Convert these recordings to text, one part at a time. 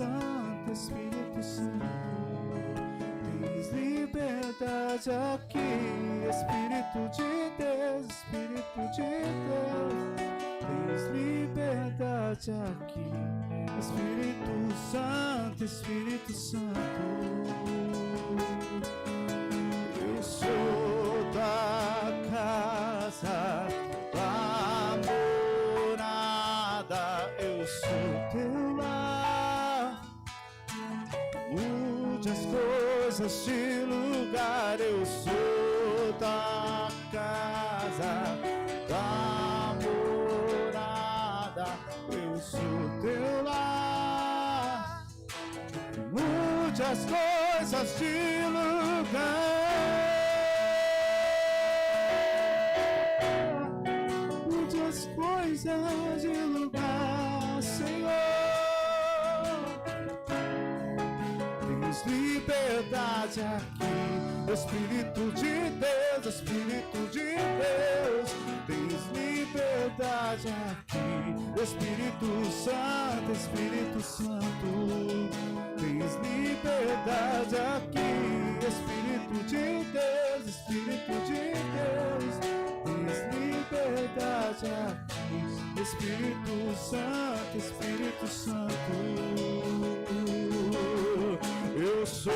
Santo, Espírito Santo. Tens liberdade aqui, Espírito de Deus, Espírito de Deus. Tens liberdade aqui, Espírito Santo, Espírito Santo. Eu sou da casa, da morada, eu sou teu lar. Mude as coisas de lugar, eu sou da casa, da morada, eu sou teu lar. Mude as coisas de lugar. As coisas de lugar, Senhor. Tens liberdade aqui, Espírito de Deus, Espírito de Deus. Tens liberdade aqui, Espírito Santo, Espírito Santo. Tens liberdade aqui, Espírito de Deus, Espírito de Deus. Tens liberdade aqui, Espírito Santo, Espírito Santo. Eu sou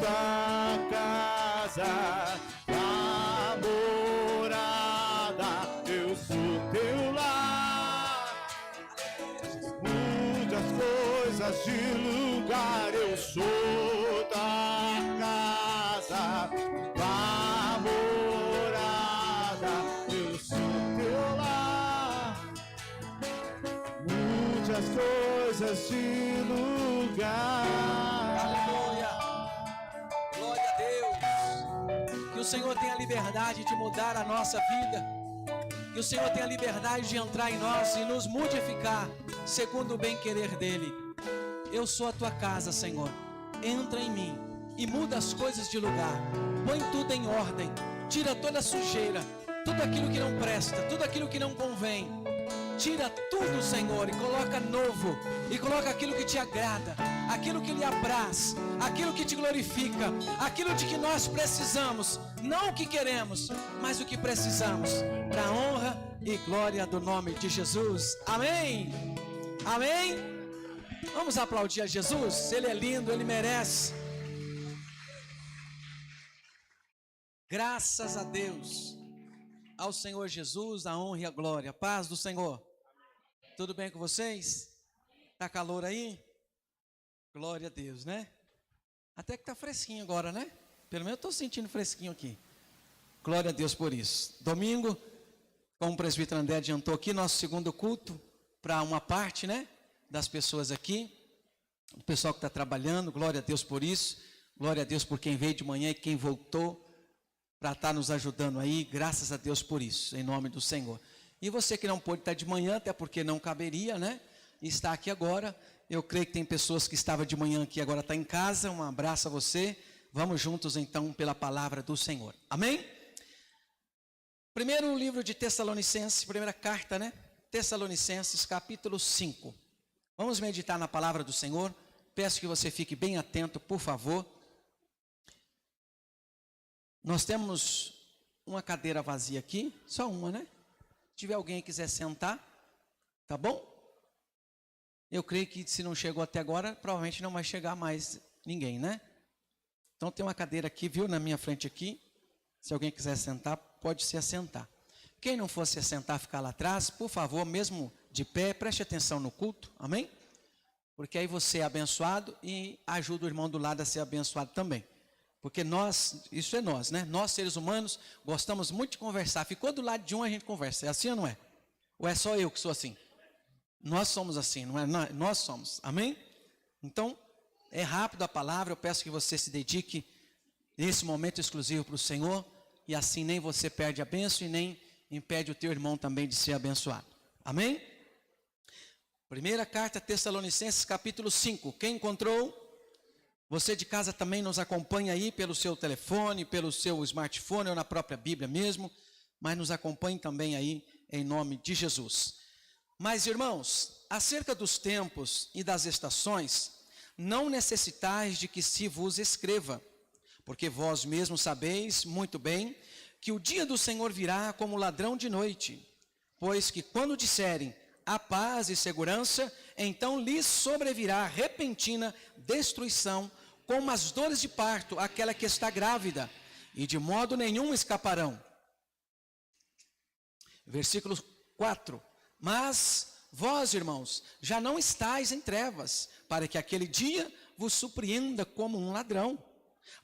da casa, da morada, eu sou teu lar. Mude as coisas de lugar, eu sou da casa, da morada, eu sou teu lar. Mude as coisas de lugar. Aleluia. Glória a Deus. Que o Senhor tenha liberdade de mudar a nossa vida. Que o Senhor tenha liberdade de entrar em nós e nos modificar segundo o bem querer dele. Eu sou a tua casa, Senhor. Entra em mim e muda as coisas de lugar. Põe tudo em ordem. Tira toda a sujeira, tudo aquilo que não presta, tudo aquilo que não convém. Tira tudo, Senhor, e coloca novo. E coloca aquilo que te agrada, aquilo que lhe apraz, aquilo que te glorifica, aquilo de que nós precisamos. Não o que queremos, mas o que precisamos, para a honra e glória do nome de Jesus. Amém? Amém? Vamos aplaudir a Jesus. Ele é lindo, ele merece. Graças a Deus, ao Senhor Jesus, a honra e a glória. Paz do Senhor. Tudo bem com vocês? Tá calor aí? Glória a Deus, né? Até que tá fresquinho agora, né? Pelo menos eu estou sentindo fresquinho aqui. Glória a Deus por isso. Domingo, como o presbítero André adiantou aqui, nosso segundo culto para uma parte, né? Das pessoas aqui. O pessoal que está trabalhando, glória a Deus por isso. Glória a Deus por quem veio de manhã e quem voltou para estar nos ajudando aí, graças a Deus por isso, em nome do Senhor. E você que não pôde estar de manhã, até porque não caberia, né? E está aqui agora, eu creio que tem pessoas que estavam de manhã aqui, agora está em casa, um abraço a você. Vamos juntos então pela palavra do Senhor, amém? Primeiro livro de Tessalonicenses, primeira carta, né? Tessalonicenses capítulo 5. Vamos meditar na palavra do Senhor, peço que você fique bem atento, por favor. Nós temos uma cadeira vazia aqui, só uma, né? Se tiver alguém que quiser sentar, tá bom? Eu creio que se não chegou até agora, provavelmente não vai chegar mais ninguém, né? Então tem uma cadeira aqui, viu, na minha frente aqui. Se alguém quiser sentar, pode se assentar. Quem não for se assentar, ficar lá atrás, por favor, mesmo de pé, preste atenção no culto, amém? Porque aí você é abençoado e ajuda o irmão do lado a ser abençoado também. Porque nós, isso é nós, né? Nós, seres humanos, gostamos muito de conversar. Ficou do lado de um, a gente conversa. É assim ou não é? Ou é só eu que sou assim? Nós somos assim, não é? Nós somos, amém? Então, é rápido a palavra. Eu peço que você se dedique nesse momento exclusivo para o Senhor. E assim nem você perde a bênção e nem impede o teu irmão também de ser abençoado. Amém? Primeira carta Tessalonicenses, capítulo 5. Quem encontrou? Você de casa também nos acompanha aí pelo seu telefone, pelo seu smartphone ou na própria Bíblia mesmo, mas nos acompanhe também aí em nome de Jesus. Mas irmãos, acerca dos tempos e das estações, não necessitais de que se vos escreva, porque vós mesmos sabeis muito bem que o dia do Senhor virá como ladrão de noite. Pois que quando disserem a paz e segurança, então lhes sobrevirá repentina destruição, como as dores de parto, aquela que está grávida, e de modo nenhum escaparão. Versículo 4. Mas vós, irmãos, já não estáis em trevas, para que aquele dia vos surpreenda como um ladrão.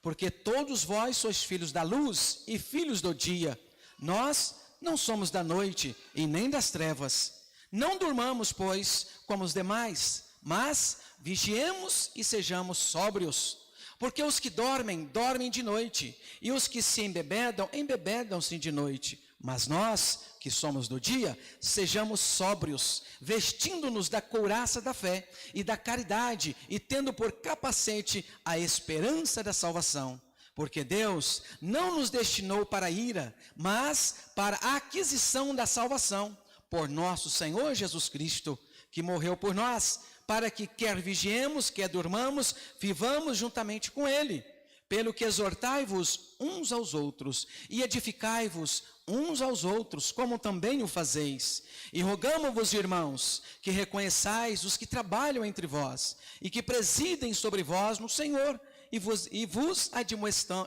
Porque todos vós sois filhos da luz e filhos do dia. Nós não somos da noite e nem das trevas. Não durmamos, pois, como os demais, mas vigiemos e sejamos sóbrios. Porque os que dormem, dormem de noite, e os que se embebedam, embebedam-se de noite. Mas nós, que somos do dia, sejamos sóbrios, vestindo-nos da couraça da fé e da caridade, e tendo por capacete a esperança da salvação. Porque Deus não nos destinou para a ira, mas para a aquisição da salvação, por nosso Senhor Jesus Cristo, que morreu por nós, para que quer vigiemos, quer durmamos, vivamos juntamente com Ele. Pelo que exortai-vos uns aos outros, e edificai-vos uns aos outros, como também o fazeis. E rogamo-vos, irmãos, que reconheçais os que trabalham entre vós, e que presidem sobre vós no Senhor, e vos admoestam,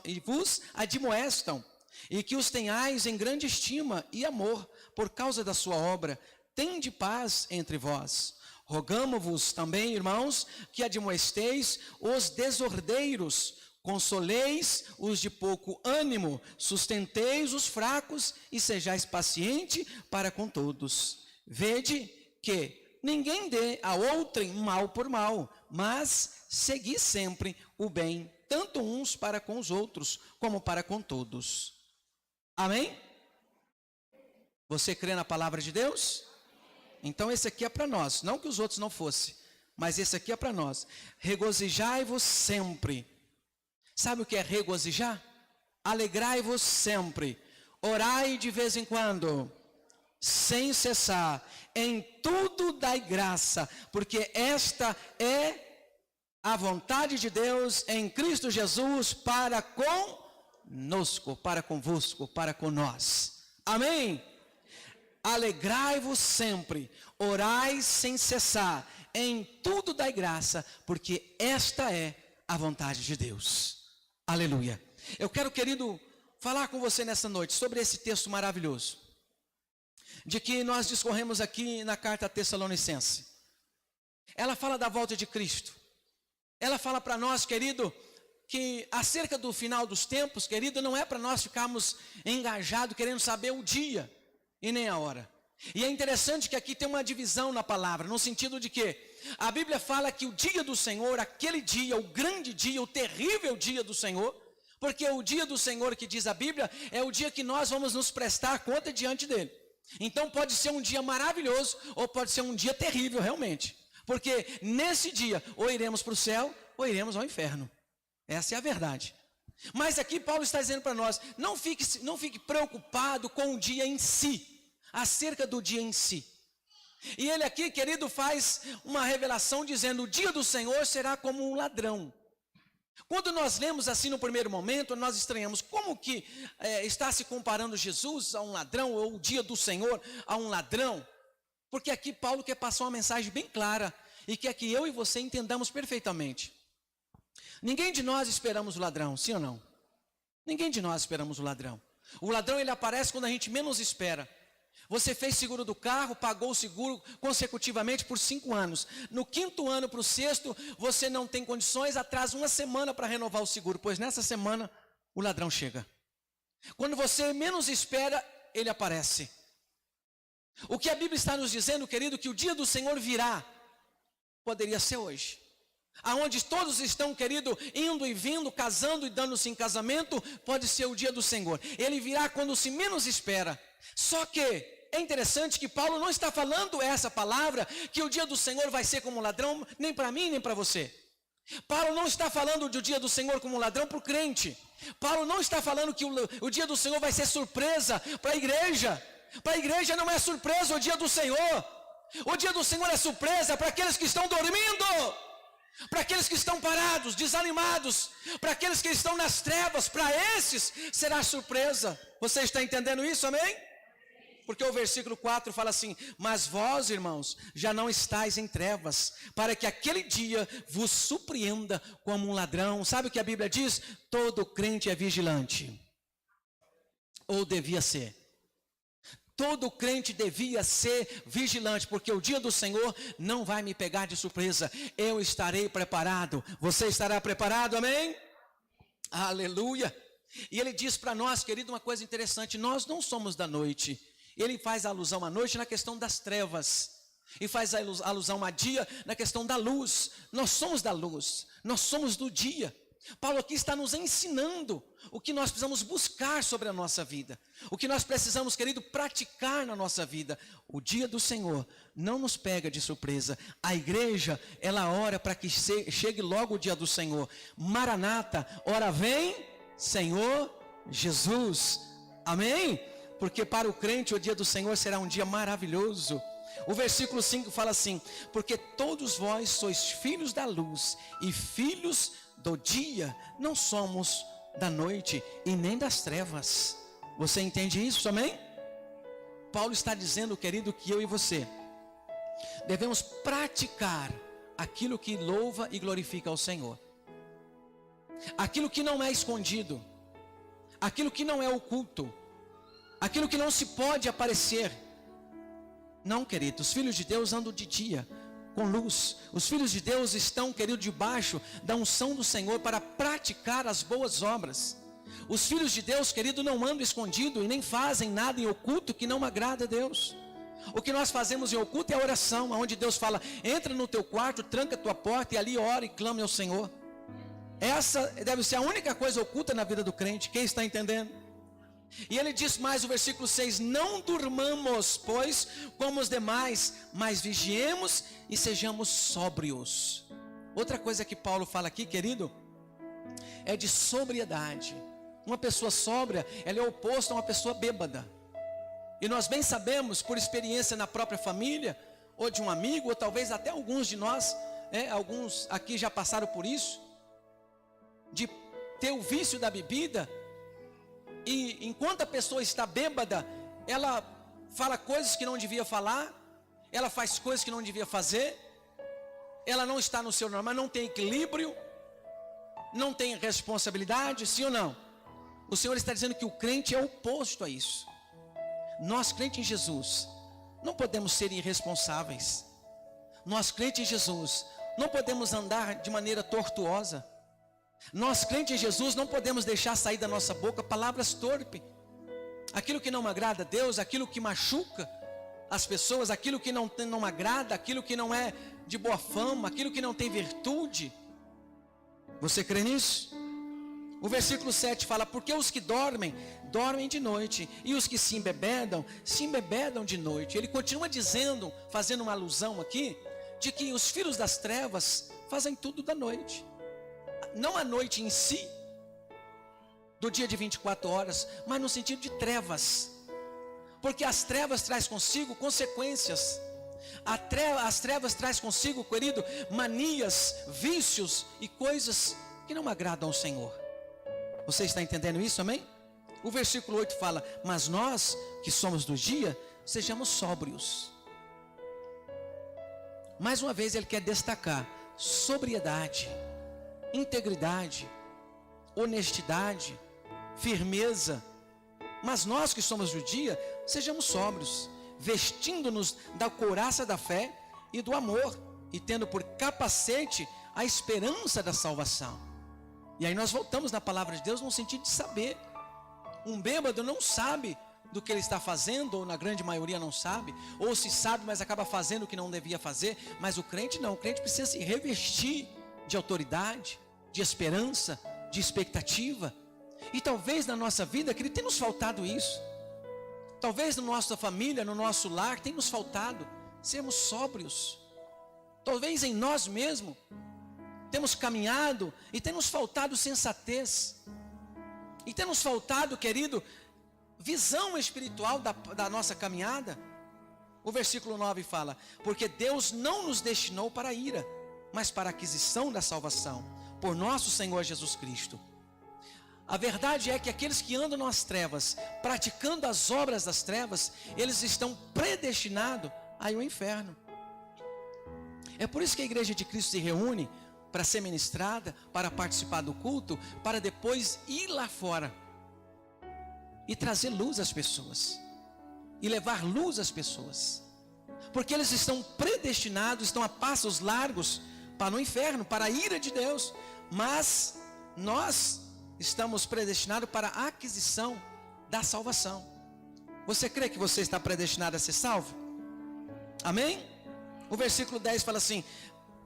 e que os tenhais em grande estima e amor, por causa da sua obra. Tende paz entre vós. Rogamo-vos também, irmãos, que admoesteis os desordeiros, consoleis os de pouco ânimo, sustenteis os fracos e sejais paciente para com todos. Vede que ninguém dê a outrem mal por mal, mas segui sempre o bem, tanto uns para com os outros, como para com todos. Amém? Você crê na palavra de Deus? Então esse aqui é para nós, não que os outros não fossem, mas esse aqui é para nós. Regozijai-vos sempre. Sabe o que é regozijar? Alegrai-vos sempre. Orai de vez em quando, sem cessar. Em tudo dai graça, porque esta é a vontade de Deus em Cristo Jesus para conosco, para convosco, para com nós. Amém? Alegrai-vos sempre, orai sem cessar, em tudo dai graça, porque esta é a vontade de Deus. Aleluia. Eu quero, querido, falar com você nessa noite sobre esse texto maravilhoso, de que nós discorremos aqui na carta a Tessalonicense. Ela fala da volta de Cristo. Ela fala para nós, querido, que acerca do final dos tempos, querido, não é para nós ficarmos engajados querendo saber o dia e nem a hora. E é interessante que aqui tem uma divisão na palavra, no sentido de que a Bíblia fala que o dia do Senhor, aquele dia, o grande dia, o terrível dia do Senhor, porque o dia do Senhor que diz a Bíblia é o dia que nós vamos nos prestar conta diante dele. Então pode ser um dia maravilhoso ou pode ser um dia terrível realmente, porque nesse dia ou iremos para o céu ou iremos ao inferno. Essa é a verdade. Mas aqui Paulo está dizendo para nós, não fique preocupado com o dia em si, acerca do dia em si. E ele aqui, querido, faz uma revelação dizendo, o dia do Senhor será como um ladrão. Quando nós lemos assim no primeiro momento, nós estranhamos como que está se comparando Jesus a um ladrão, ou o dia do Senhor a um ladrão. Porque aqui Paulo quer passar uma mensagem bem clara, e quer que eu e você entendamos perfeitamente. Ninguém de nós esperamos o ladrão, sim ou não? Ninguém de nós esperamos o ladrão. O ladrão, ele aparece quando a gente menos espera. Você fez seguro do carro, pagou o seguro consecutivamente por 5 anos. No 5º ano para o 6º, você não tem condições, atrasa 1 semana para renovar o seguro, pois nessa semana o ladrão chega. Quando você menos espera, ele aparece. O que a Bíblia está nos dizendo, querido, que o dia do Senhor virá, poderia ser hoje. Aonde todos estão, querido, indo e vindo, casando e dando-se em casamento, pode ser o dia do Senhor. Ele virá quando se menos espera. Só que é interessante que Paulo não está falando essa palavra, que o dia do Senhor vai ser como um ladrão, nem para mim, nem para você. Paulo não está falando do dia do Senhor como um ladrão para o crente. Paulo não está falando que o dia do Senhor vai ser surpresa para a igreja. Para a igreja não é surpresa o dia do Senhor. O dia do Senhor é surpresa para aqueles que estão dormindo, para aqueles que estão parados, desanimados, para aqueles que estão nas trevas. Para esses será surpresa. Você está entendendo isso, amém? Porque o versículo 4 fala assim: mas vós, irmãos, já não estáis em trevas, para que aquele dia vos surpreenda como um ladrão. Sabe o que a Bíblia diz? Todo crente é vigilante, ou devia ser. Todo crente devia ser vigilante, porque o dia do Senhor não vai me pegar de surpresa. Eu estarei preparado. Você estará preparado, amém? Aleluia. E ele diz para nós, querido, uma coisa interessante: nós não somos da noite. Ele faz alusão à noite na questão das trevas, e faz alusão a dia na questão da luz. Nós somos da luz, nós somos do dia. Paulo aqui está nos ensinando o que nós precisamos buscar sobre a nossa vida, o que nós precisamos, querido, praticar na nossa vida. O dia do Senhor não nos pega de surpresa. A igreja, ela ora para que chegue logo o dia do Senhor. Maranata, ora vem, Senhor Jesus. Amém? Porque para o crente o dia do Senhor será um dia maravilhoso. O versículo 5 fala assim: porque todos vós sois filhos da luz e filhos do dia, não somos da noite e nem das trevas. Você entende isso, amém? Paulo está dizendo, querido, que eu e você devemos praticar aquilo que louva e glorifica ao Senhor, aquilo que não é escondido, aquilo que não é oculto, aquilo que não se pode aparecer. Não, querido, os filhos de Deus andam de dia, com luz. Os filhos de Deus estão, querido, debaixo da unção do Senhor para praticar as boas obras. Os filhos de Deus, querido, não andam escondido e nem fazem nada em oculto que não agrada a Deus. O que nós fazemos em oculto é a oração, onde Deus fala: entra no teu quarto, tranca a tua porta e ali ora e clame ao Senhor. Essa deve ser a única coisa oculta na vida do crente. Quem está entendendo? E ele diz mais, o versículo 6: não durmamos, pois, como os demais, mas vigiemos e sejamos sóbrios. Outra coisa que Paulo fala aqui, querido, é de sobriedade. Uma pessoa sóbria, ela é oposta a uma pessoa bêbada. E nós bem sabemos, por experiência na própria família, ou de um amigo, ou talvez até alguns de nós, alguns aqui já passaram por isso, de ter o vício da bebida. E enquanto a pessoa está bêbada, ela fala coisas que não devia falar, ela faz coisas que não devia fazer, ela não está no seu normal, não tem equilíbrio, não tem responsabilidade, sim ou não? O Senhor está dizendo que o crente é oposto a isso. Nós, crentes em Jesus, não podemos ser irresponsáveis. Nós, crentes em Jesus, não podemos andar de maneira tortuosa. Nós, crentes em Jesus, não podemos deixar sair da nossa boca palavras torpes. Aquilo que não agrada a Deus, aquilo que machuca as pessoas, aquilo que não agrada, aquilo que não é de boa fama, aquilo que não tem virtude. Você crê nisso? O versículo 7 fala: porque os que dormem, dormem de noite, e os que se embebedam de noite. Ele continua dizendo, fazendo uma alusão aqui, de que os filhos das trevas fazem tudo da noite. Não a noite em si, do dia de 24 horas, mas no sentido de trevas. Porque as trevas traz consigo consequências. As trevas traz consigo, querido, manias, vícios e coisas que não agradam ao Senhor. Você está entendendo isso, amém? O versículo 8 fala: mas nós que somos do dia, sejamos sóbrios. Mais uma vez ele quer destacar sobriedade, integridade, honestidade, firmeza. Mas nós que somos do dia, sejamos sóbrios, vestindo-nos da couraça da fé e do amor, e tendo por capacete a esperança da salvação. E aí nós voltamos na palavra de Deus no sentido de saber. Um bêbado não sabe do que ele está fazendo, ou na grande maioria não sabe, ou se sabe, mas acaba fazendo o que não devia fazer. Mas o crente não, o crente precisa se revestir de autoridade, de esperança, de expectativa. E talvez na nossa vida, querido, tenha nos faltado isso. Talvez na nossa família, no nosso lar, tenha nos faltado sermos sóbrios. Talvez em nós mesmos temos caminhado e tem nos faltado sensatez. E tem nos faltado, querido, visão espiritual da nossa caminhada. O versículo 9 fala: porque Deus não nos destinou para a ira, mas para a aquisição da salvação, por nosso Senhor Jesus Cristo. A verdade é que aqueles que andam nas trevas, praticando as obras das trevas, eles estão predestinados a ir ao inferno. É por isso que a igreja de Cristo se reúne para ser ministrada, para participar do culto, para depois ir lá fora e trazer luz às pessoas, e levar luz às pessoas, porque eles estão predestinados, estão a passos largos para o inferno, para a ira de Deus. Mas nós estamos predestinados para a aquisição da salvação. Você crê que você está predestinado a ser salvo? Amém? O versículo 10 fala assim: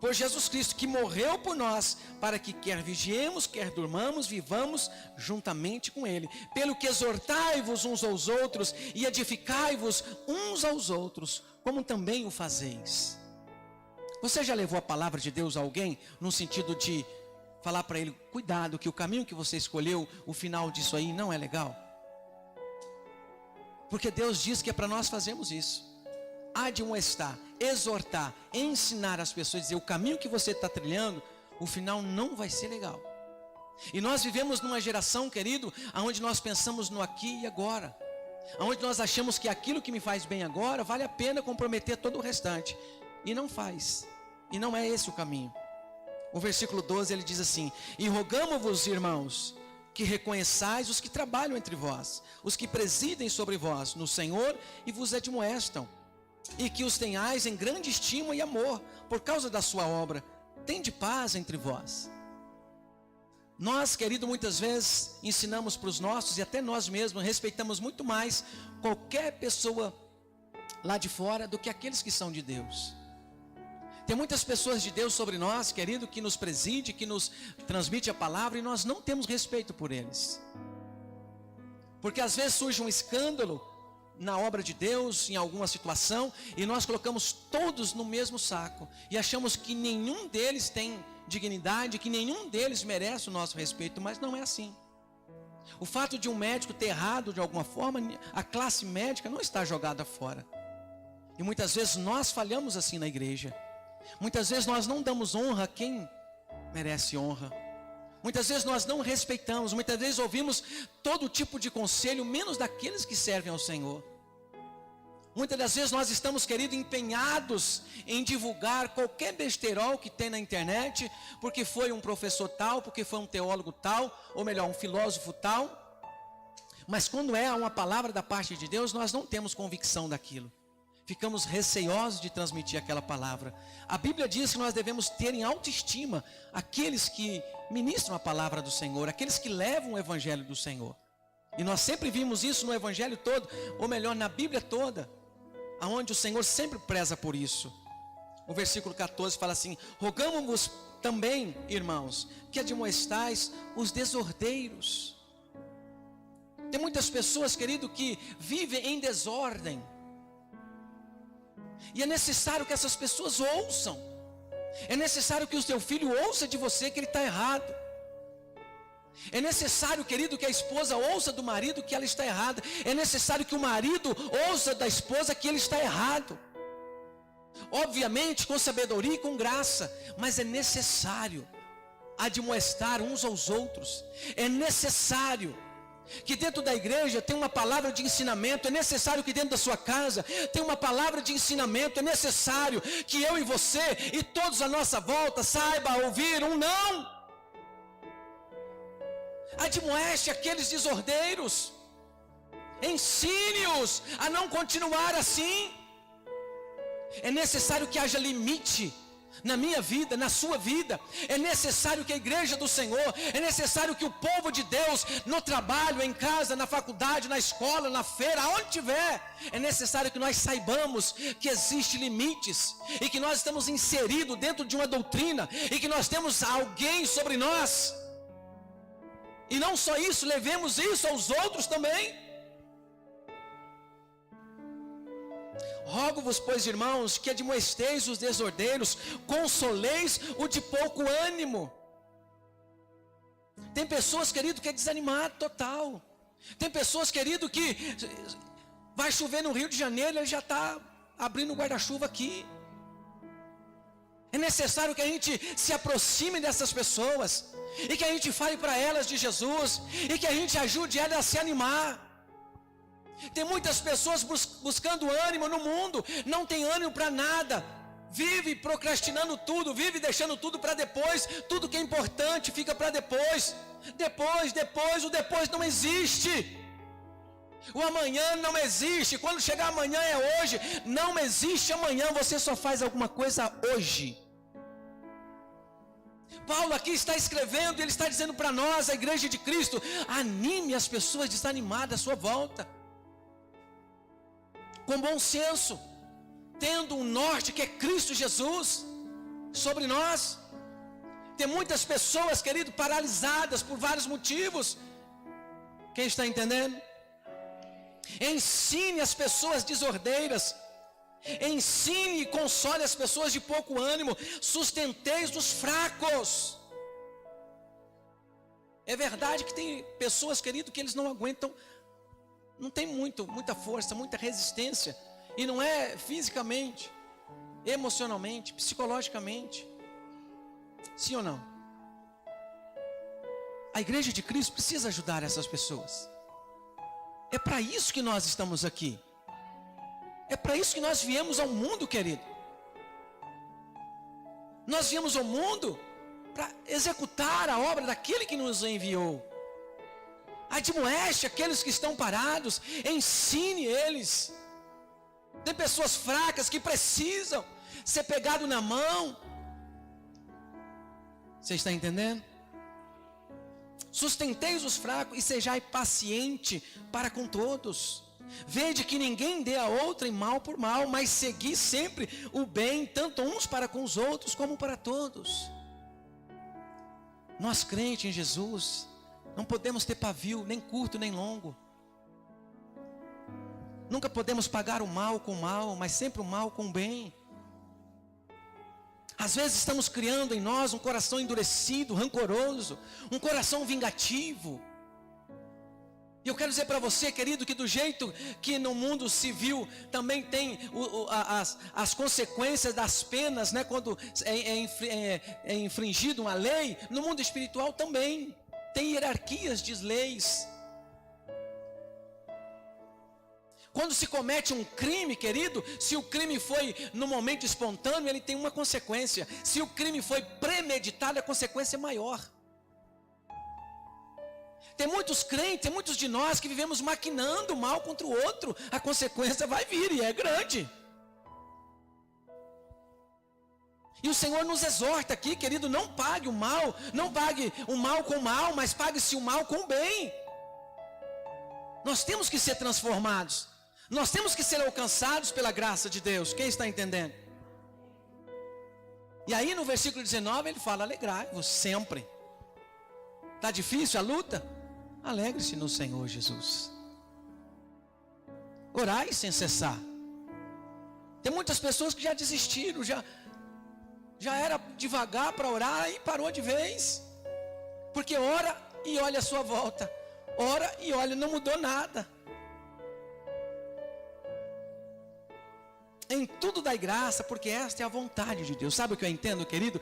por Jesus Cristo, que morreu por nós, para que quer vigiemos, quer durmamos, vivamos juntamente com Ele. Pelo que exortai-vos uns aos outros e edificai-vos uns aos outros, como também o fazeis. Você já levou a palavra de Deus a alguém, no sentido de falar para ele: cuidado, que o caminho que você escolheu, o final disso aí não é legal? Porque Deus diz que é para nós fazermos isso. Admoestar, exortar, ensinar as pessoas, dizer: o caminho que você está trilhando, o final não vai ser legal. E nós vivemos numa geração, querido, onde nós pensamos no aqui e agora, onde nós achamos que aquilo que me faz bem agora vale a pena comprometer todo o restante, e não faz, e não é esse o caminho. O versículo 12 ele diz assim: e rogamo-vos, irmãos, que reconheçais os que trabalham entre vós, os que presidem sobre vós no Senhor e vos admoestam, e que os tenhais em grande estima e amor, por causa da sua obra. Tende paz entre vós. Nós, querido, muitas vezes ensinamos para os nossos, e até nós mesmos, respeitamos muito mais qualquer pessoa lá de fora do que aqueles que são de Deus. Tem muitas pessoas de Deus sobre nós, querido, que nos preside, que nos transmite a palavra, e nós não temos respeito por eles. Porque às vezes surge um escândalo na obra de Deus, em alguma situação, e nós colocamos todos no mesmo saco, e achamos que nenhum deles tem dignidade, que nenhum deles merece o nosso respeito, mas não é assim. O fato de um médico ter errado de alguma forma, a classe médica não está jogada fora. E muitas vezes nós falhamos assim na igreja. Muitas vezes nós não damos honra a quem merece honra. Muitas vezes nós não respeitamos, muitas vezes ouvimos todo tipo de conselho, menos daqueles que servem ao Senhor. Muitas das vezes nós estamos, querido, empenhados em divulgar qualquer besterol que tem na internet, porque foi um professor tal, porque foi um teólogo tal, ou melhor, um filósofo tal. Mas quando é uma palavra da parte de Deus, nós não temos convicção daquilo. Ficamos receosos de transmitir aquela palavra. A Bíblia diz que nós devemos ter em autoestima aqueles que ministram a palavra do Senhor, aqueles que levam o evangelho do Senhor. E nós sempre vimos isso no evangelho todo, ou melhor, na Bíblia toda, aonde o Senhor sempre preza por isso. O versículo 14 fala assim: rogamo-vos também, irmãos, que admoestais os desordeiros. Tem muitas pessoas, querido, que vivem em desordem. E é necessário que essas pessoas ouçam. É necessário que o seu filho ouça de você que ele está errado. É necessário, querido, que a esposa ouça do marido que ela está errada. É necessário que o marido ouça da esposa que ele está errado. Obviamente com sabedoria e com graça. Mas é necessário admoestar uns aos outros. É necessário que dentro da igreja tem uma palavra de ensinamento. É necessário que dentro da sua casa tem uma palavra de ensinamento. É necessário que eu e você e todos à nossa volta saiba ouvir um não. Admoeste aqueles desordeiros, ensine-os a não continuar assim. É necessário que haja limite na minha vida, na sua vida. É necessário que a igreja do Senhor, é necessário que o povo de Deus, no trabalho, em casa, na faculdade, na escola, na feira, aonde tiver, é necessário que nós saibamos que existem limites, e que nós estamos inseridos dentro de uma doutrina, e que nós temos alguém sobre nós. E não só isso, levemos isso aos outros também. Rogo-vos, pois, irmãos, que admoesteis os desordeiros, consoleis o de pouco ânimo. Tem pessoas, querido, que é desanimado total. Tem pessoas, querido, que vai chover no Rio de Janeiro, ele já está abrindo o guarda-chuva aqui. É necessário que a gente se aproxime dessas pessoas e que a gente fale para elas de Jesus e que a gente ajude elas a se animar. Tem muitas pessoas buscando ânimo no mundo, não tem ânimo para nada, vive procrastinando tudo, vive deixando tudo para depois, tudo que é importante fica para depois. O depois não existe. O amanhã não existe. Quando chegar amanhã é hoje. Não existe amanhã, você só faz alguma coisa hoje. Paulo aqui está escrevendo, ele está dizendo para nós, a igreja de Cristo: anime as pessoas desanimadas à sua volta, com bom senso, tendo um norte que é Cristo Jesus sobre nós. Tem muitas pessoas, querido, paralisadas por vários motivos. Quem está entendendo? Ensine as pessoas desordeiras, ensine e console as pessoas de pouco ânimo, sustenteis os fracos. É verdade que tem pessoas, querido, que eles não aguentam, não tem muita força, muita resistência, e não é fisicamente, emocionalmente, psicologicamente. Sim ou não? A igreja de Cristo precisa ajudar essas pessoas. É para isso que nós estamos aqui. É para isso que nós viemos ao mundo, querido. Nós viemos ao mundo para executar a obra daquele que nos enviou. Admoeste aqueles que estão parados, ensine eles. Tem pessoas fracas que precisam ser pegado na mão. Você está entendendo? Sustenteis os fracos e sejai paciente para com todos. Vede que ninguém dê a outrem mal por mal, mas segui sempre o bem, tanto uns para com os outros como para todos. Nós crentes em Jesus não podemos ter pavio, nem curto nem longo. Nunca podemos pagar o mal com o mal, mas sempre o mal com o bem. Às vezes estamos criando em nós um coração endurecido, rancoroso, um coração vingativo. E eu quero dizer para você, querido, que do jeito que no mundo civil também tem as consequências das penas, né, quando é infringido uma lei, no mundo espiritual também tem hierarquias de leis. Quando se comete um crime, querido, se o crime foi no momento espontâneo, ele tem uma consequência. Se o crime foi premeditado, a consequência é maior. Tem muitos crentes, tem muitos de nós que vivemos maquinando mal contra o outro. A consequência vai vir e é grande. E o Senhor nos exorta aqui, querido, não pague o mal, não pague o mal com o mal, mas pague-se o mal com o bem. Nós temos que ser transformados. Nós temos que ser alcançados pela graça de Deus. Quem está entendendo? E aí no versículo 19 ele fala: alegrai-vos sempre. Está difícil a luta? Alegre-se no Senhor Jesus. Orai sem cessar. Tem muitas pessoas que já desistiram, já era devagar para orar e parou de vez. Porque ora e olha a sua volta. Ora e olha, não mudou nada. Em tudo dai graça, porque esta é a vontade de Deus. Sabe o que eu entendo, querido?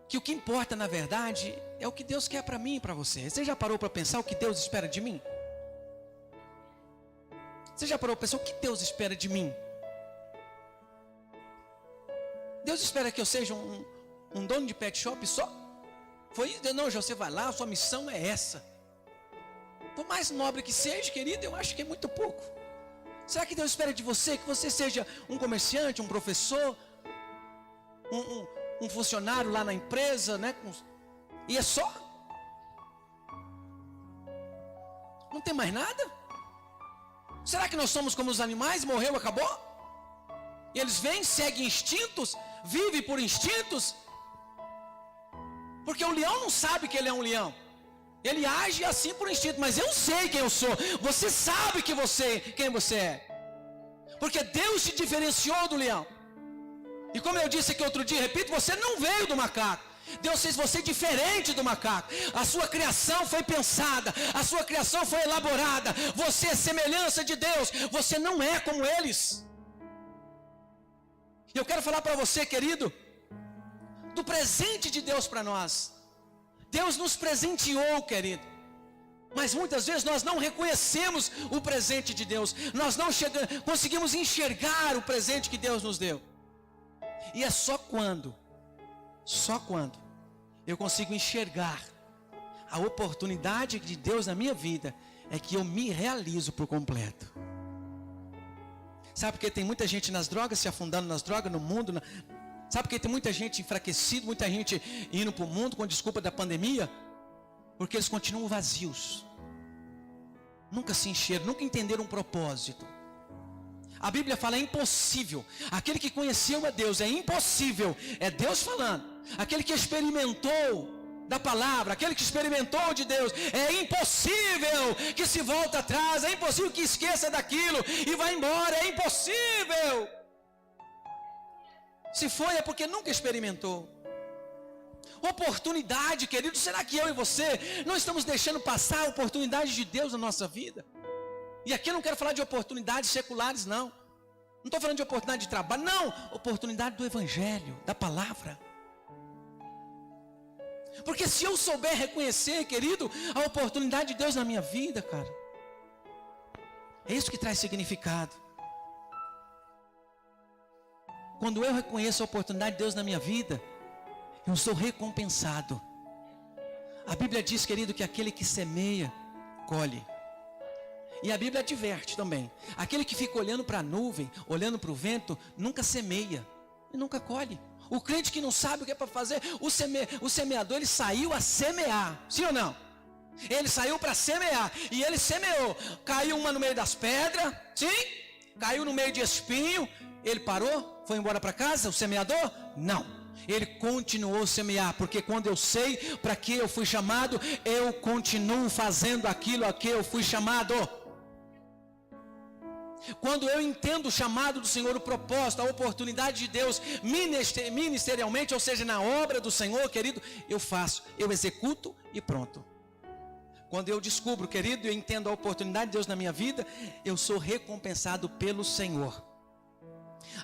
Que o que importa na verdade é o que Deus quer para mim e para você. Você já parou para pensar o que Deus espera de mim? Você já parou para pensar o que Deus espera de mim? Deus espera que eu seja um dono de pet shop só? Foi isso? Não, você vai lá, a sua missão é essa. Por mais nobre que seja, querido, eu acho que é muito pouco. Será que Deus espera de você que você seja um comerciante, um professor, um funcionário lá na empresa, né? E é só? Não tem mais nada? Será que nós somos como os animais? Morreu, acabou? E eles vêm, seguem instintos, vivem por instintos? Porque o leão não sabe que ele é um leão. Ele age assim por instinto, mas eu sei quem eu sou. Você sabe quem você é. Porque Deus te diferenciou do leão. E como eu disse aqui outro dia, repito, você não veio do macaco. Deus fez você diferente do macaco. A sua criação foi pensada, a sua criação foi elaborada. Você é semelhança de Deus. Você não é como eles. E eu quero falar para você, querido, do presente de Deus para nós. Deus nos presenteou, querido. Mas muitas vezes nós não reconhecemos o presente de Deus. Nós não conseguimos enxergar o presente que Deus nos deu. E é só quando eu consigo enxergar a oportunidade de Deus na minha vida, é que eu me realizo por completo. Sabe por que tem muita gente nas drogas, se afundando nas drogas, no mundo? Sabe por que tem muita gente enfraquecida, muita gente indo para o mundo com desculpa da pandemia? Porque eles continuam vazios. Nunca se encheram, nunca entenderam um propósito. A Bíblia fala, é impossível. Aquele que conheceu a Deus, é impossível. É Deus falando. Aquele que experimentou da palavra, aquele que experimentou de Deus, é impossível que se volta atrás, é impossível que esqueça daquilo e vá embora, é impossível. Se foi, é porque nunca experimentou. Oportunidade, querido, será que eu e você não estamos deixando passar a oportunidade de Deus na nossa vida? E aqui eu não quero falar de oportunidades seculares, não. Não estou falando de oportunidade de trabalho, não. Oportunidade do Evangelho, da palavra. Porque se eu souber reconhecer, querido, a oportunidade de Deus na minha vida, cara, é isso que traz significado. Quando eu reconheço a oportunidade de Deus na minha vida, eu sou recompensado. A Bíblia diz, querido, que aquele que semeia, colhe. E a Bíblia adverte também. Aquele que fica olhando para a nuvem, olhando para o vento, nunca semeia e nunca colhe. O crente que não sabe o que é para fazer, o semeador, ele saiu a semear. Sim ou não? Ele saiu para semear. E ele semeou. Caiu uma no meio das pedras. Sim? Caiu no meio de espinho. Ele parou? Foi embora para casa? O semeador? Não. Ele continuou a semear. Porque quando eu sei para que eu fui chamado, eu continuo fazendo aquilo a que eu fui chamado. Quando eu entendo o chamado do Senhor, o propósito, a oportunidade de Deus ministerialmente, ou seja, na obra do Senhor, querido, eu faço, eu executo e pronto. Quando eu descubro, querido, eu entendo a oportunidade de Deus na minha vida, eu sou recompensado pelo Senhor.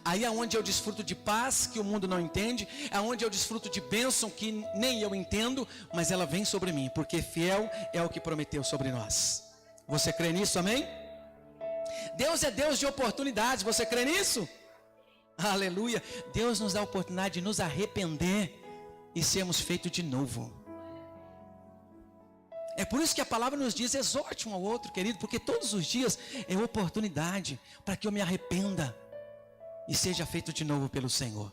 Aí é onde eu desfruto de paz que o mundo não entende, é onde eu desfruto de bênção que nem eu entendo, mas ela vem sobre mim, porque fiel é o que prometeu sobre nós. Você crê nisso, amém? Deus é Deus de oportunidades, você crê nisso? Aleluia. Deus nos dá a oportunidade de nos arrepender e sermos feitos de novo. É por isso que a palavra nos diz, exorte um ao outro, querido, porque todos os dias é oportunidade para que eu me arrependa e seja feito de novo pelo Senhor.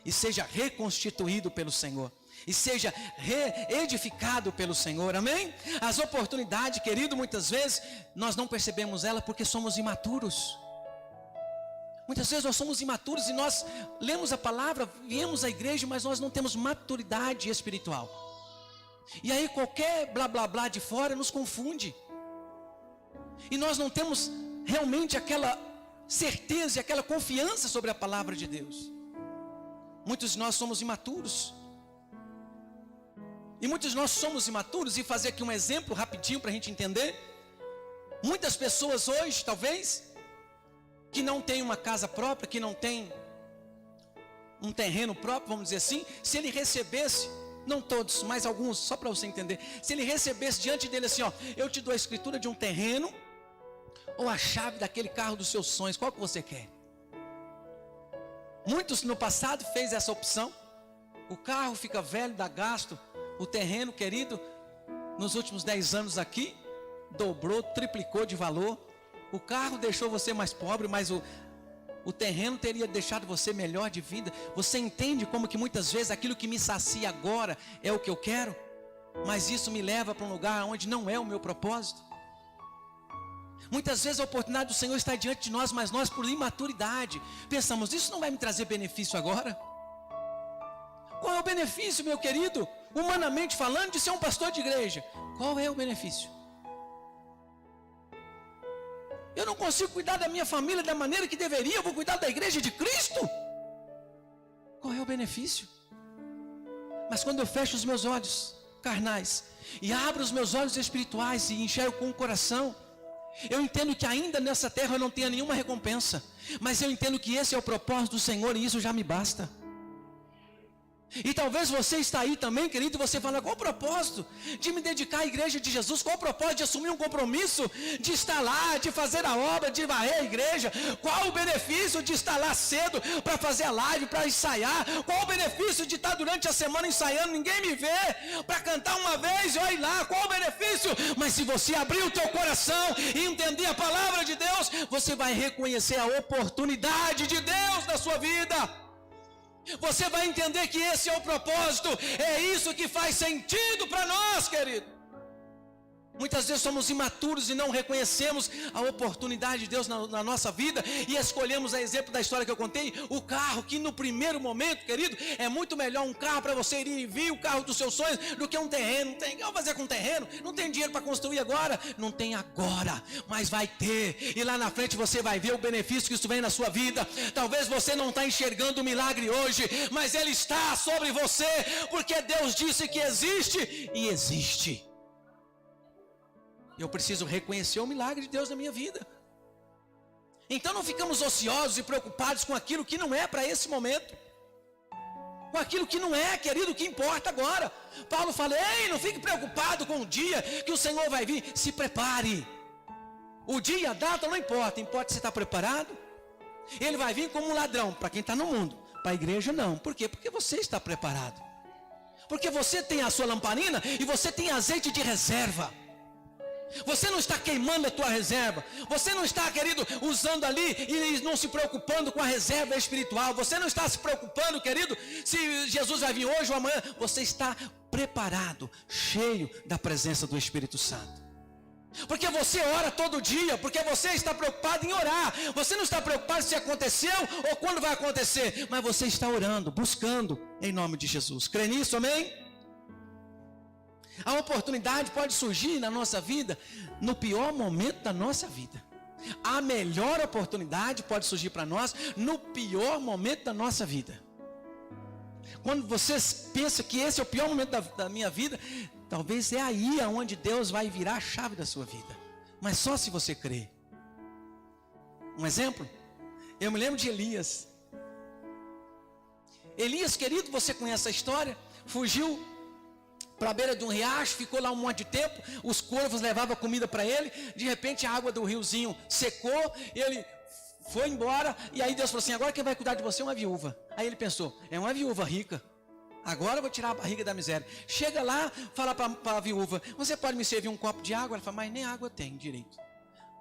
E seja reconstituído pelo Senhor. E seja reedificado pelo Senhor, amém? As oportunidades, querido, muitas vezes nós não percebemos ela porque somos imaturos. Muitas vezes nós somos imaturos e nós lemos a palavra, viemos à igreja, mas nós não temos maturidade espiritual. E aí qualquer blá blá blá de fora nos confunde. E nós não temos realmente aquela certeza e aquela confiança sobre a palavra de Deus. Muitos de nós somos imaturos. E muitos de nós somos imaturos, e fazer aqui um exemplo rapidinho para a gente entender. Muitas pessoas hoje, talvez, que não tem uma casa própria, que não tem um terreno próprio, vamos dizer assim, se ele recebesse, não todos, mas alguns, só para você entender, se ele recebesse diante dele assim, ó, eu te dou a escritura de um terreno, ou a chave daquele carro dos seus sonhos, qual que você quer? Muitos no passado fez essa opção, o carro fica velho, dá gasto, o terreno, querido, nos últimos 10 anos aqui, dobrou, triplicou de valor. O carro deixou você mais pobre, mas o terreno teria deixado você melhor de vida. Você entende como que muitas vezes aquilo que me sacia agora é o que eu quero? Mas isso me leva para um lugar onde não é o meu propósito. Muitas vezes a oportunidade do Senhor está diante de nós, mas nós por imaturidade pensamos, isso não vai me trazer benefício agora? Qual é o benefício, meu querido? Humanamente falando, de ser um pastor de igreja. Qual é o benefício? Eu não consigo cuidar da minha família da maneira que deveria, eu vou cuidar da igreja de Cristo? Qual é o benefício? Mas quando eu fecho os meus olhos carnais e abro os meus olhos espirituais e enxergo com o coração, Eu entendo que ainda nessa terra eu não tenho nenhuma recompensa, mas eu entendo que esse é o propósito do Senhor e isso já me basta. E talvez você está aí também, querido, e você fala: qual o propósito de me dedicar à igreja de Jesus? Qual o propósito de assumir um compromisso, de estar lá, de fazer a obra, de varrer a igreja? Qual o benefício de estar lá cedo para fazer a live, para ensaiar? Qual o benefício de estar durante a semana ensaiando, ninguém me vê, para cantar uma vez e olha lá, qual o benefício? Mas se você abrir o teu coração e entender a palavra de Deus, você vai reconhecer a oportunidade de Deus na sua vida. Você vai entender que esse é o propósito, é isso que faz sentido para nós, querido. Muitas vezes somos imaturos e não reconhecemos a oportunidade de Deus na nossa vida e escolhemos, a exemplo da história que eu contei, o carro que no primeiro momento, querido, é muito melhor um carro para você ir e vir, o carro dos seus sonhos, do que um terreno. Não tem o que fazer com terreno, não tem dinheiro para construir agora, não tem agora, mas vai ter, e lá na frente você vai ver o benefício que isso vem na sua vida. Talvez você não está enxergando o milagre hoje, mas ele está sobre você, porque Deus disse que existe e existe. Eu preciso reconhecer o milagre de Deus na minha vida. Então não ficamos ociosos e preocupados com aquilo que não é para esse momento. Com aquilo que não é, querido, o que importa agora. Paulo fala: ei, não fique preocupado com o dia que o Senhor vai vir. Se prepare. O dia, a data, não importa. Importa se está preparado. Ele vai vir como um ladrão, para quem está no mundo. Para a igreja não. Por quê? Porque você está preparado. Porque você tem a sua lamparina e você tem azeite de reserva. Você não está queimando a tua reserva. Você não está, querido, usando ali e não se preocupando com a reserva espiritual. Você não está se preocupando, querido, se Jesus vai vir hoje ou amanhã. Você está preparado, cheio da presença do Espírito Santo. Porque você ora todo dia, porque você está preocupado em orar. Você não está preocupado se aconteceu ou quando vai acontecer, mas você está orando, buscando em nome de Jesus. Crê nisso, amém? A oportunidade pode surgir na nossa vida no pior momento da nossa vida. A melhor oportunidade pode surgir para nós no pior momento da nossa vida. Quando você pensa que esse é o pior momento da minha vida, talvez é aí onde Deus vai virar a chave da sua vida. Mas só se você crer. Um exemplo? Eu me lembro de Elias. Elias, querido, você conhece a história? Fugiu para a beira de um riacho, ficou lá um monte de tempo, os corvos levavam comida para ele, de repente a água do riozinho secou, ele foi embora, e aí Deus falou assim: agora quem vai cuidar de você é uma viúva. Aí ele pensou: é uma viúva rica, agora eu vou tirar a barriga da miséria. Chega lá, fala para a viúva: você pode me servir um copo de água? Ela fala: mas nem água eu tenho direito.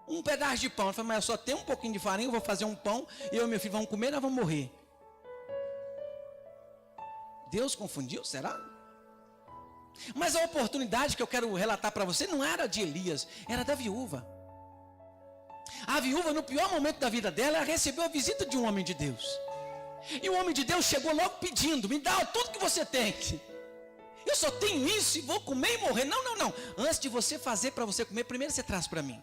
Um pedaço de pão. Ela fala: mas eu só tenho um pouquinho de farinha, eu vou fazer um pão, e eu e meu filho vamos comer, nós vamos morrer. Deus confundiu, será? Mas a oportunidade que eu quero relatar para você não era de Elias, era da viúva. A viúva, no pior momento da vida dela, recebeu a visita de um homem de Deus. E o homem de Deus chegou logo pedindo: me dá tudo que você tem. Eu só tenho isso e vou comer e morrer. Não. Antes de você fazer para você comer, primeiro você traz para mim.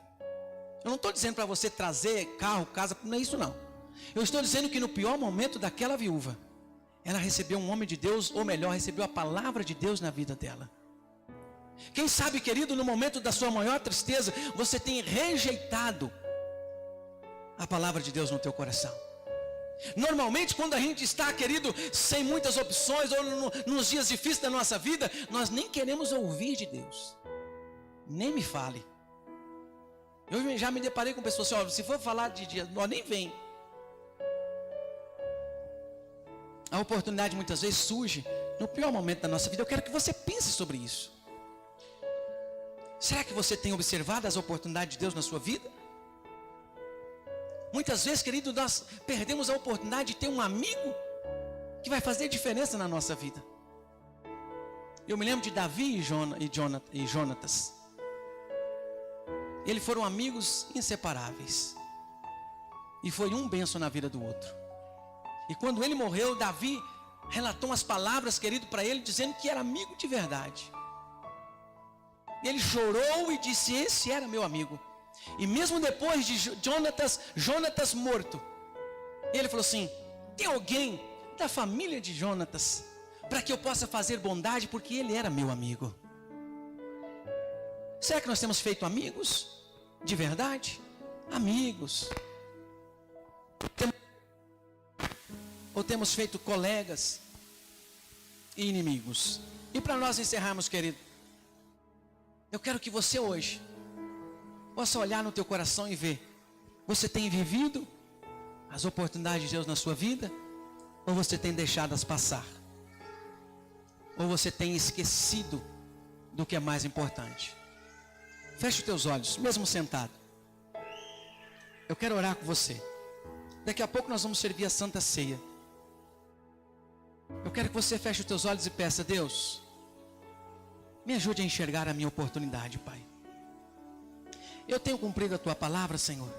Eu não estou dizendo para você trazer carro, casa, não é isso não. Eu estou dizendo que no pior momento daquela viúva, ela recebeu um homem de Deus, ou melhor, recebeu a palavra de Deus na vida dela. Quem sabe, querido, no momento da sua maior tristeza, você tem rejeitado a palavra de Deus no teu coração. Normalmente, quando a gente está, querido, sem muitas opções, ou nos dias difíceis da nossa vida, nós nem queremos ouvir de Deus. Nem me fale. Eu já me deparei com pessoas assim: ó, se for falar de dia, ó, nem vem. A oportunidade muitas vezes surge no pior momento da nossa vida. Eu quero que você pense sobre isso. Será que você tem observado as oportunidades de Deus na sua vida? Muitas vezes, querido, nós perdemos a oportunidade de ter um amigo que vai fazer diferença na nossa vida. Eu me lembro de Davi e Jonatas. Eles foram amigos inseparáveis. E foi um bênção na vida do outro. E quando ele morreu, Davi relatou umas palavras, querido, para ele, dizendo que era amigo de verdade. Ele chorou e disse: esse era meu amigo. E mesmo depois de Jonatas morto, ele falou assim: tem alguém da família de Jonatas para que eu possa fazer bondade, porque ele era meu amigo. Será que nós temos feito amigos? de verdade? Amigos? Ou temos feito colegas e inimigos? E para nós encerrarmos, querido, eu quero que você hoje possa olhar no teu coração e ver: você tem vivido as oportunidades de Deus na sua vida? Ou você tem deixado-as passar? Ou você tem esquecido do que é mais importante? Feche os teus olhos, mesmo sentado. Eu quero orar com você. Daqui a pouco nós vamos servir a Santa Ceia. Eu quero que você feche os teus olhos e peça: Deus, me ajude a enxergar a minha oportunidade, Pai. Eu tenho cumprido a Tua palavra, Senhor.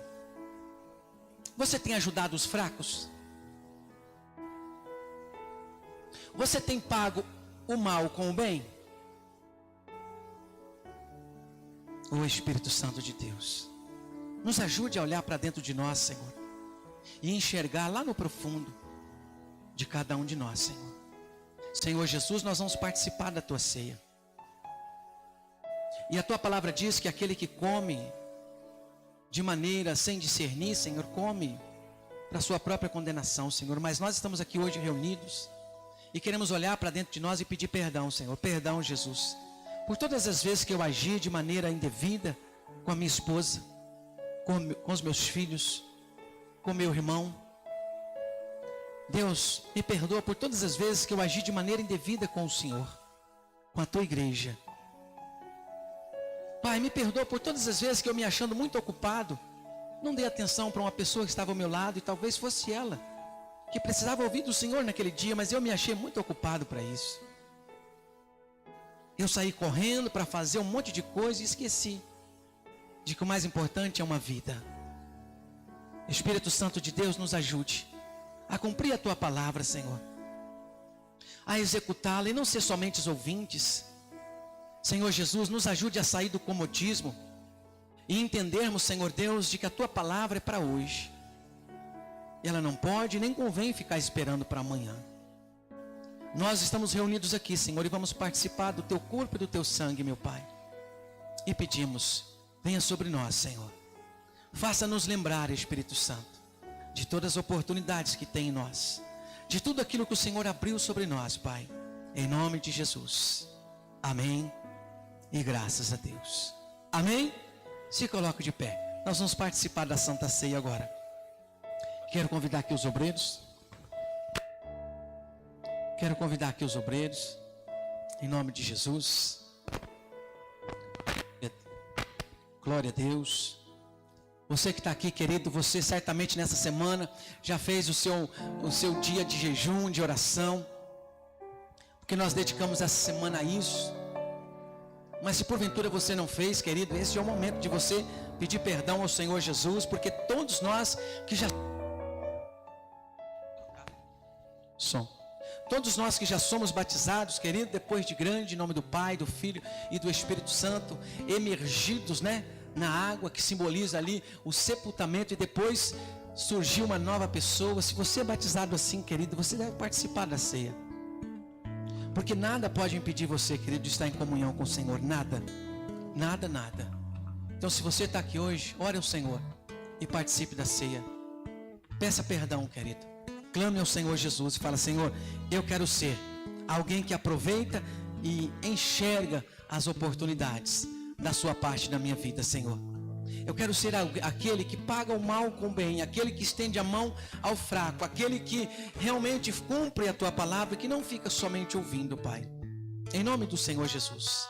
Você tem ajudado os fracos? Você tem pago o mal com o bem? O Espírito Santo de Deus, nos ajude a olhar para dentro de nós, Senhor, e enxergar lá no profundo de cada um de nós, Senhor. Senhor Jesus, nós vamos participar da Tua ceia. E a Tua palavra diz que aquele que come de maneira sem discernir, Senhor, come para a sua própria condenação, Senhor. Mas nós estamos aqui hoje reunidos e queremos olhar para dentro de nós e pedir perdão, Senhor. Perdão, Jesus, por todas as vezes que eu agi de maneira indevida com a minha esposa, com os meus filhos, com meu irmão. Deus, me perdoa por todas as vezes que eu agi de maneira indevida com o Senhor, com a Tua igreja. Pai, me perdoa por todas as vezes que eu, me achando muito ocupado, não dei atenção para uma pessoa que estava ao meu lado, e talvez fosse ela que precisava ouvir do Senhor naquele dia, mas eu me achei muito ocupado para isso. Eu saí correndo para fazer um monte de coisa e esqueci de que o mais importante é uma vida. Espírito Santo de Deus, nos ajude a cumprir a Tua palavra, Senhor, a executá-la e não ser somente os ouvintes. Senhor Jesus, nos ajude a sair do comodismo e entendermos, Senhor Deus, de que a Tua palavra é para hoje. Ela não pode nem convém ficar esperando para amanhã. Nós estamos reunidos aqui, Senhor, e vamos participar do Teu corpo e do Teu sangue, meu Pai. E pedimos: venha sobre nós, Senhor. Faça-nos lembrar, Espírito Santo, de todas as oportunidades que tem em nós, de tudo aquilo que o Senhor abriu sobre nós, Pai. Em nome de Jesus. Amém. E graças a Deus. Amém? Se coloque de pé. Nós vamos participar da Santa Ceia agora. Quero convidar aqui os obreiros. Quero convidar aqui os obreiros. Em nome de Jesus. Glória a Deus. Você que está aqui, querido, você certamente nessa semana já fez o seu dia de jejum, de oração. Porque nós dedicamos essa semana a isso. Mas se porventura você não fez, querido, esse é o momento de você pedir perdão ao Senhor Jesus, porque todos nós que já... Todos nós que já somos batizados, querido, depois de grande, em nome do Pai, do Filho e do Espírito Santo, emergidos, na água que simboliza ali o sepultamento e depois surgiu uma nova pessoa. Se você é batizado assim, querido, você deve participar da ceia. Porque nada pode impedir você, querido, de estar em comunhão com o Senhor. Nada. Nada, nada. Então, se você está aqui hoje, ore ao Senhor e participe da ceia. Peça perdão, querido. Clame ao Senhor Jesus e fala: Senhor, eu quero ser alguém que aproveita e enxerga as oportunidades da sua parte na minha vida, Senhor. Eu quero ser aquele que paga o mal com o bem, aquele que estende a mão ao fraco, aquele que realmente cumpre a Tua palavra, que não fica somente ouvindo, Pai. Em nome do Senhor Jesus.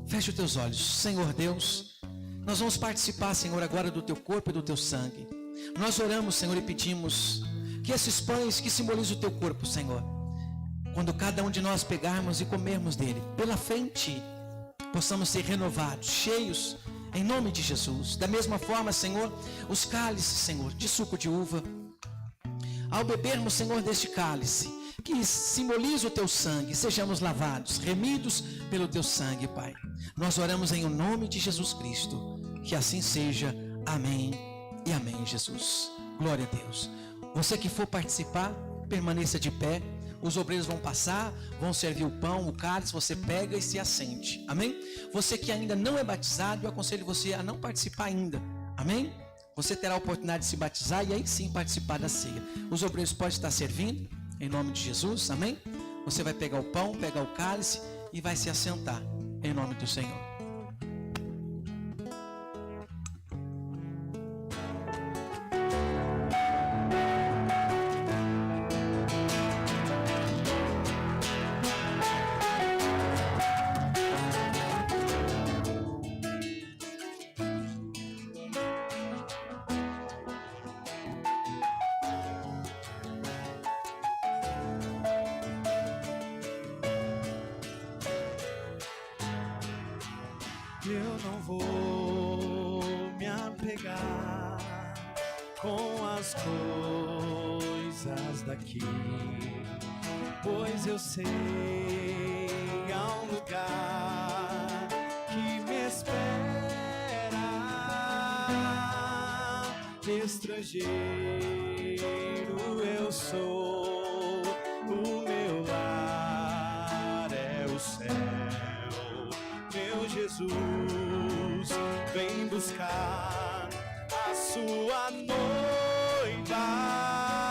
Feche os teus olhos. Senhor Deus, nós vamos participar, Senhor, agora do Teu corpo e do Teu sangue. Nós oramos, Senhor, e pedimos que esses pães que simbolizam o Teu corpo, Senhor, quando cada um de nós pegarmos e comermos dele, pela fé em Ti, possamos ser renovados, cheios, em nome de Jesus. Da mesma forma, Senhor, os cálices, Senhor, de suco de uva, ao bebermos, Senhor, deste cálice, que simboliza o Teu sangue, sejamos lavados, remidos pelo Teu sangue, Pai. Nós oramos em o nome de Jesus Cristo, que assim seja. Amém e amém, Jesus. Glória a Deus. Você que for participar, permaneça de pé. Os obreiros vão passar, vão servir o pão, o cálice, você pega e se assente. Amém? Você que ainda não é batizado, eu aconselho você a não participar ainda. Amém? Você terá a oportunidade de se batizar e aí sim participar da ceia. Os obreiros podem estar servindo, em nome de Jesus. Amém? Você vai pegar o pão, pegar o cálice e vai se assentar, em nome do Senhor. Eu não vou me apegar com as coisas daqui, pois eu sei há um lugar que me espera. Estrangeiro eu sou, o meu lar é o céu. Meu Jesus, vem buscar a sua noiva.